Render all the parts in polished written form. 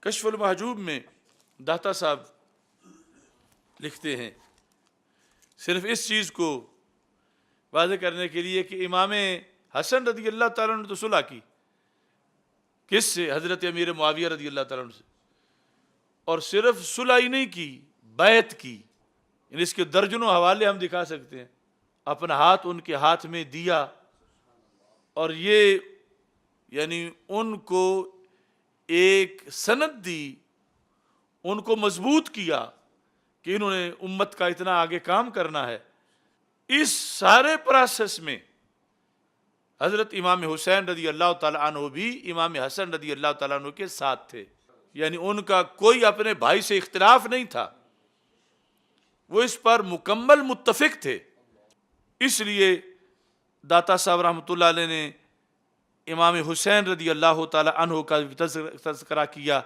کشف المحجوب میں داتا صاحب لکھتے ہیں صرف اس چیز کو واضح کرنے کے لیے کہ امام حسن رضی اللہ تعالیٰ نے تو صلح کی، کس سے؟ حضرت امیر معاویہ رضی اللہ تعالیٰ عنہ سے، اور صرف صلح ہی نہیں کی، بیعت کی. یعنی اس کے درجنوں حوالے ہم دکھا سکتے ہیں. اپنا ہاتھ ان کے ہاتھ میں دیا اور یہ یعنی ان کو ایک سند دی، ان کو مضبوط کیا کہ انہوں نے امت کا اتنا آگے کام کرنا ہے. اس سارے پروسیس میں حضرت امام حسین رضی اللہ تعالیٰ عنہ بھی امام حسن رضی اللہ تعالیٰ عنہ کے ساتھ تھے. یعنی ان کا کوئی اپنے بھائی سے اختلاف نہیں تھا، وہ اس پر مکمل متفق تھے. اس لیے داتا صاحب رحمۃ اللہ علیہ نے امام حسین رضی اللہ تعالیٰ عنہ کا تذکرہ کیا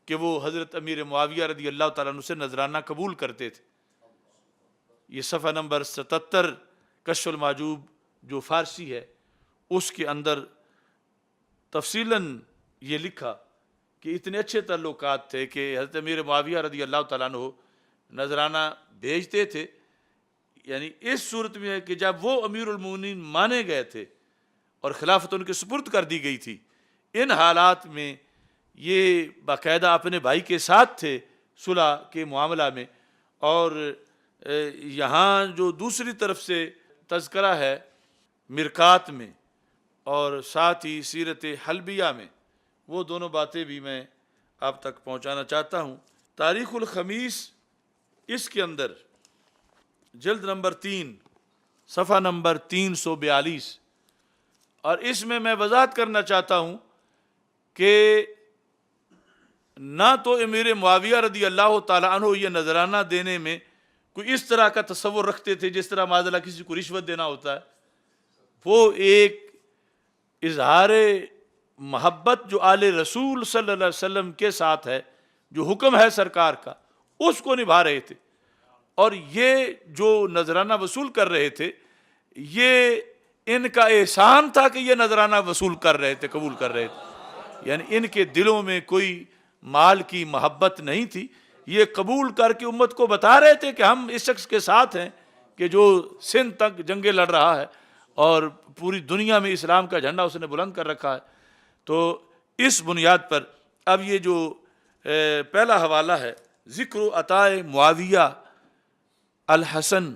کہ وہ حضرت امیر معاویہ رضی اللہ تعالیٰ عنہ سے نذرانہ قبول کرتے تھے. یہ صفحہ نمبر 77 کشف المحجوب جو فارسی ہے اس کے اندر تفصیلاً یہ لکھا کہ اتنے اچھے تعلقات تھے کہ حضرت امیر معاویہ رضی اللہ تعالیٰ عنہ نذرانہ بھیجتے تھے. یعنی اس صورت میں ہے کہ جب وہ امیر المومنین مانے گئے تھے اور خلافت ان کے سپرد کر دی گئی تھی، ان حالات میں یہ باقاعدہ اپنے بھائی کے ساتھ تھے صلح کے معاملہ میں. اور یہاں جو دوسری طرف سے تذکرہ ہے مرکات میں اور ساتھ ہی سیرت حلبیہ میں، وہ دونوں باتیں بھی میں آپ تک پہنچانا چاہتا ہوں. تاریخ الخمیس اس کے اندر جلد نمبر 3 صفحہ نمبر 342، اور اس میں وضاحت کرنا چاہتا ہوں کہ نہ تو امیر معاویہ رضی اللہ تعالیٰ عنہ یہ نذرانہ دینے میں کوئی اس طرح کا تصور رکھتے تھے جس طرح معاذ اللہ کسی کو رشوت دینا ہوتا ہے. وہ ایک اظہار محبت جو آل رسول صلی اللہ علیہ وسلم کے ساتھ ہے، جو حکم ہے سرکار کا، اس کو نبھا رہے تھے. اور یہ جو نذرانہ وصول کر رہے تھے یہ ان کا احسان تھا کہ یہ نذرانہ وصول کر رہے تھے، قبول کر رہے تھے. یعنی ان کے دلوں میں کوئی مال کی محبت نہیں تھی، یہ قبول کر کے امت کو بتا رہے تھے کہ ہم اس شخص کے ساتھ ہیں کہ جو سندھ تک جنگیں لڑ رہا ہے اور پوری دنیا میں اسلام کا جھنڈا اس نے بلند کر رکھا ہے. تو اس بنیاد پر اب یہ جو پہلا حوالہ ہے ذکر عطائے معاویہ الحسن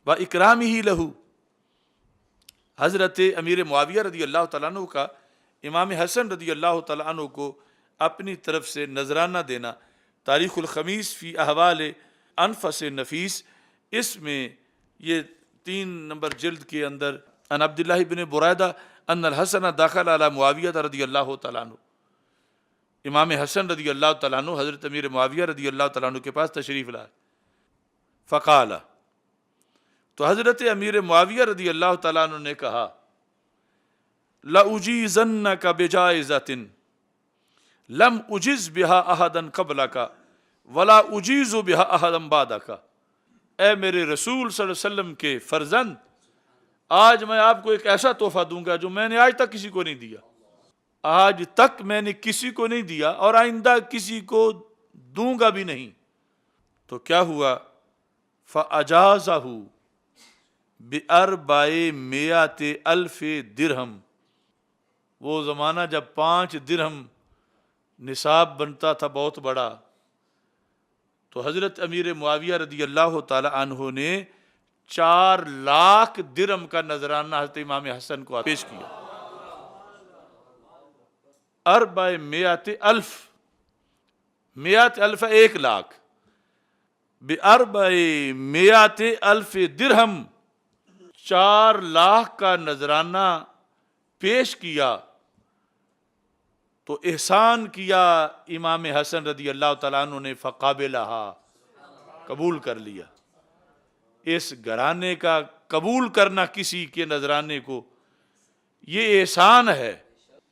و اکرامہ لہو، حضرت امیر معاویہ رضی اللہ تعالیٰ عنہ کا امام حسن رضی اللہ تعالیٰ عنہ کو اپنی طرف سے نذرانہ دینا. تاریخ الخمیس فی احوال انفس نفیس، اس میں یہ 3 نمبر جلد کے اندر ان عبداللہ بن بریدہ ان الحسن داخل علی معاویہ رضی اللہ تعالیٰ عنہ، امام حسن رضی اللہ تعالیٰ عنہ حضرت امیر معاویہ رضی اللہ تعالیٰ عنہ کے پاس تشریف لائے. فقال، تو حضرت امیر معاویہ رضی اللہ تعالیٰ عنہ نے کہا، لأجیزنک بجائزۃ لم اجز بہا احدا قبلک ولا اجیز بہا احدا بعدک. اے میرے رسول صلی اللہ علیہ وسلم کے فرزند، آج میں آپ کو ایک ایسا تحفہ دوں گا جو میں نے آج تک کسی کو نہیں دیا، آج تک میں نے کسی کو نہیں دیا اور آئندہ کسی کو دوں گا بھی نہیں. تو کیا ہوا؟ فَأَجَازَهُ بِأَرْبَعِمِائَةِ أَلْفِ درہم. وہ زمانہ جب 5 درہم نصاب بنتا تھا بہت بڑا، تو حضرت امیر معاویہ رضی اللہ تعالی عنہ نے 4 لاکھ درہم کا نذرانہ حضرت امام حسن کو پیش کیا. 400,000 100,000 1 لاکھ ب400,000 درہم 4 لاکھ کا نذرانہ پیش کیا. تو احسان کیا امام حسن رضی اللہ تعالیٰ عنہ نے، فقابلہا، قبول کر لیا. اس گھرانے کا قبول کرنا کسی کے نذرانے کو یہ احسان ہے.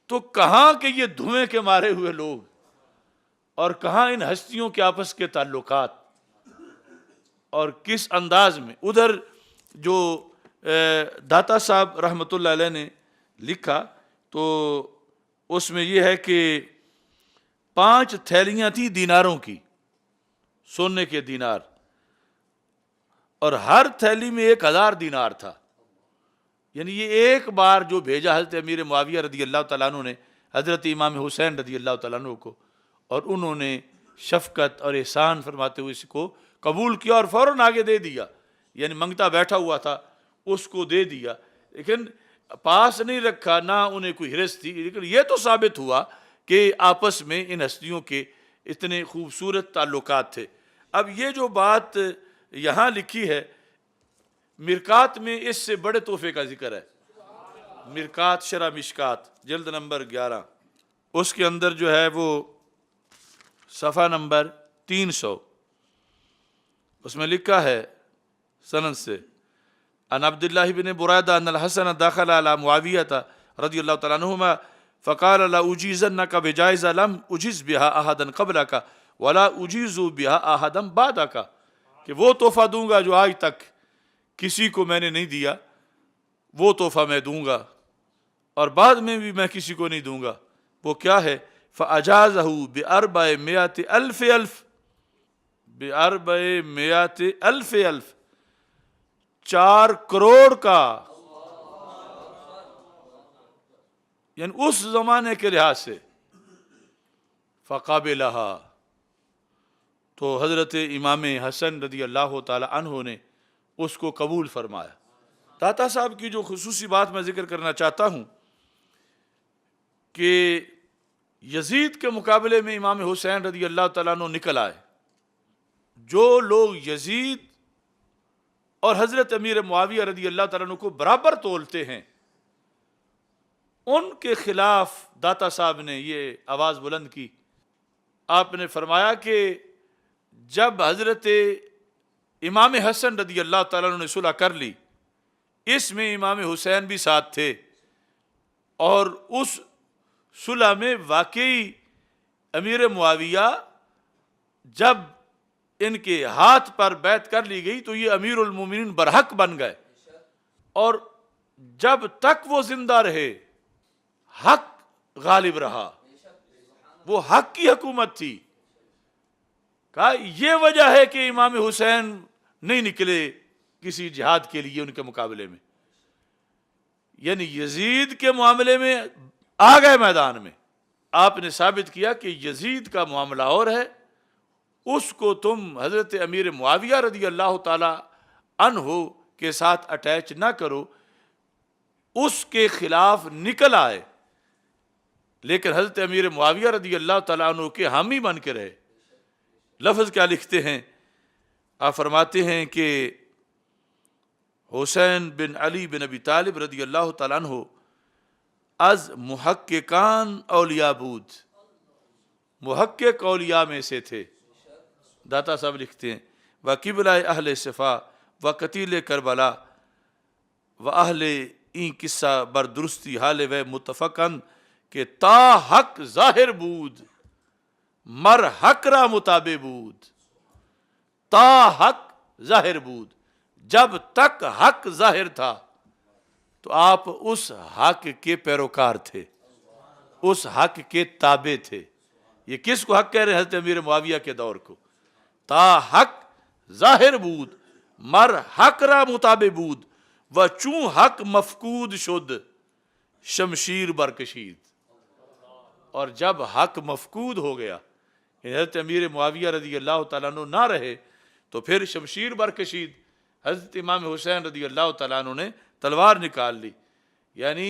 تو کہاں کہ یہ دھویں کے مارے ہوئے لوگ اور کہاں ان ہستیوں کے آپس کے تعلقات، اور کس انداز میں. ادھر جو داتا صاحب رحمۃ اللہ علیہ نے لکھا تو اس میں یہ ہے کہ 5 تھیلیاں تھیں دیناروں کی، سونے کے دینار، اور ہر تھیلی میں 1000 دینار تھا. یعنی یہ ایک بار جو بھیجا حضرت امیر معاویہ رضی اللہ تعالیٰ عنہ نے حضرت امام حسین رضی اللہ تعالیٰ عنہ کو، اور انہوں نے شفقت اور احسان فرماتے ہوئے اس کو قبول کیا اور فوراً آگے دے دیا. یعنی منگتا بیٹھا ہوا تھا اس کو دے دیا، لیکن پاس نہیں رکھا، نہ انہیں کوئی ہرس تھی. لیکن یہ تو ثابت ہوا کہ آپس میں ان ہستیوں کے اتنے خوبصورت تعلقات تھے. اب یہ جو بات یہاں لکھی ہے مرکات میں، اس سے بڑے تحفے کا ذکر ہے. مرکات شرح مشکات جلد نمبر 11، اس کے اندر جو ہے وہ صفحہ نمبر 300، اس میں لکھا ہے سند سے ان عبداللہ بن بريدة ان الحسن دخل على معاویہ رضی اللہ تعالیٰ عنہما فقال لا اجیزنک بجائزہ لم اجز بها احدا قبلک ولا اجیز بها احدا بعدک، کہ وہ تحفہ دوں گا جو آج تک کسی کو میں نے نہیں دیا، وہ تحفہ میں دوں گا اور بعد میں بھی میں کسی کو نہیں دوں گا. وہ کیا ہے؟ فَأَجَازَهُ بِأَرْبَعِمِائَةِ أَلْفِ بِأَرْبَعِمِائَةِ أَلْفِ 4 کروڑ کا، یعنی اس زمانے کے لحاظ سے. فَقَابِلَهَا، تو حضرت امام حسن رضی اللہ تعالی عنہ نے اس کو قبول فرمایا. داتا صاحب کی جو خصوصی بات میں ذکر کرنا چاہتا ہوں کہ یزید کے مقابلے میں امام حسین رضی اللہ تعالیٰ عنہ نکل آئے. جو لوگ یزید اور حضرت امیر معاویہ رضی اللہ تعالیٰ عنہ کو برابر تولتے ہیں، ان کے خلاف داتا صاحب نے یہ آواز بلند کی. آپ نے فرمایا کہ جب حضرت امام حسن رضی اللہ تعالیٰ عنہ نے صلح کر لی، اس میں امام حسین بھی ساتھ تھے، اور اس صلح میں واقعی امیر معاویہ جب ان کے ہاتھ پر بیعت کر لی گئی تو یہ امیر المومنین برحق بن گئے، اور جب تک وہ زندہ رہے حق غالب رہا، وہ حق کی حکومت تھی. کہا یہ وجہ ہے کہ امام حسین نہیں نکلے کسی جہاد کے لیے ان کے مقابلے میں، یعنی یزید کے معاملے میں آ گئے میدان میں. آپ نے ثابت کیا کہ یزید کا معاملہ اور ہے، اس کو تم حضرت امیر معاویہ رضی اللہ تعالی عنہ کے ساتھ اٹیچ نہ کرو. اس کے خلاف نکل آئے، لیکن حضرت امیر معاویہ رضی اللہ تعالیٰ عنہ کے حامی بن کے رہے. لفظ کیا لکھتے ہیں؟ آپ فرماتے ہیں کہ حسین بن علی بن ابی طالب رضی اللہ تعالیٰ عنہ از محققان اولیاء بود، محقق اولیاء میں سے تھے. داتا صاحب لکھتے ہیں وَقِبْلَ اہل صفا و قتیل کربلا و اہل این قصہ بردرستی حال و متفقن کہ تا حق ظاہر بود مر حق را مطابع بود. تا حق ظاہر بود، جب تک حق ظاہر تھا تو آپ اس حق کے پیروکار تھے، اس حق کے تابع تھے. یہ کس کو حق کہہ رہے ہیں؟ حضرت امیر معاویہ کے دور کو. تا حق ظاہر بود مر حق را مطابع بود و چون حق مفقود شد شمشیر برکشید. اور جب حق مفقود ہو گیا، حضرت امیر معاویہ رضی اللہ تعالیٰ عنہ نہ رہے، تو پھر شمشیر برکشید، حضرت امام حسین رضی اللہ تعالیٰ عنہ نے تلوار نکال لی. یعنی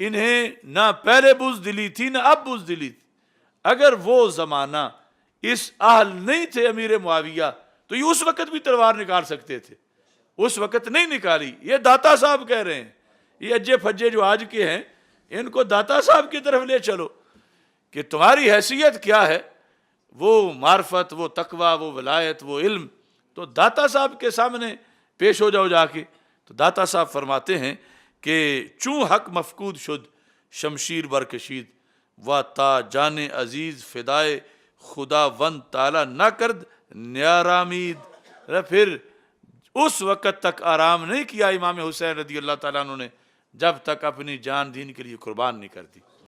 انہیں نہ پہلے بزدلی تھی نہ اب بزدلی تھی. اگر وہ زمانہ اس اہل نہیں تھے امیر معاویہ تو یہ اس وقت بھی تلوار نکال سکتے تھے، اس وقت نہیں نکالی. یہ داتا صاحب کہہ رہے ہیں. یہ اجے پھجے جو آج کے ہیں ان کو داتا صاحب کی طرف لے چلو کہ تمہاری حیثیت کیا ہے، وہ معرفت، وہ تقوی، وہ ولایت، وہ علم، تو داتا صاحب کے سامنے پیش ہو جاؤ جا کے. تو داتا صاحب فرماتے ہیں کہ چوں حق مفقود شد شمشیر برکشید و تا جان عزیز فدائے خدا ون تعالی نہ کرد نیارامید. پھر اس وقت تک آرام نہیں کیا امام حسین رضی اللہ تعالیٰ عنہ نے جب تک اپنی جان دین کے لیے قربان نہیں کر دی.